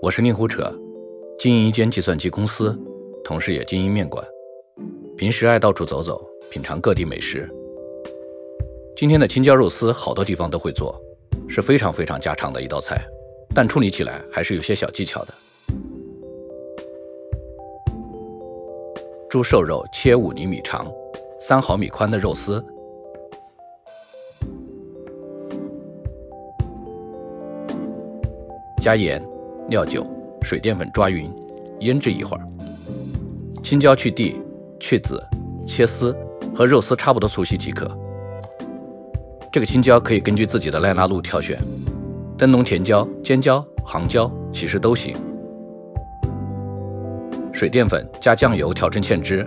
我是令狐扯，经营一间计算机公司，同时也经营面馆。平时爱到处走走，品尝各地美食。今天的青椒肉丝好多地方都会做，是非常家常的一道菜，但处理起来还是有些小技巧的。猪瘦肉切5厘米长，3毫米宽的肉丝，加盐、料酒、水淀粉抓匀，腌制一会儿。青椒去蒂、去籽、切丝，和肉丝差不多粗细即可。这个青椒可以根据自己的耐辣度挑选，灯笼甜椒、尖椒、杭椒其实都行。水淀粉加酱油调成芡汁，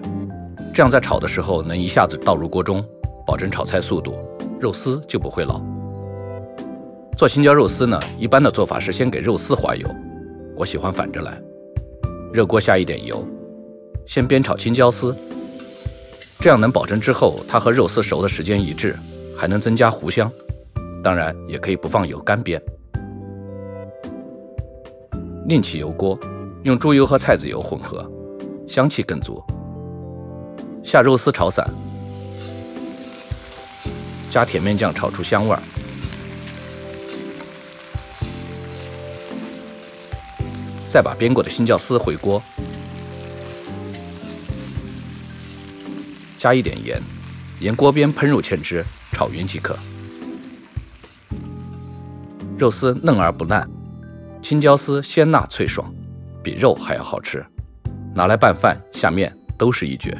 这样在炒的时候能一下子倒入锅中，保证炒菜速度，肉丝就不会老。做青椒肉丝呢，一般的做法是先给肉丝滑油，我喜欢反着来。热锅下一点油，先煸炒青椒丝，这样能保证之后它和肉丝熟的时间一致，还能增加糊香。当然也可以不放油干煸。另起油锅，用猪油和菜籽油混合，香气更足。下肉丝炒散，加甜面酱炒出香味儿。再把煸过的青椒丝回锅，加一点盐，沿锅边喷入芡汁，炒匀即可。肉丝嫩而不烂，青椒丝鲜辣脆爽，比肉还要好吃，拿来拌饭下面都是一绝。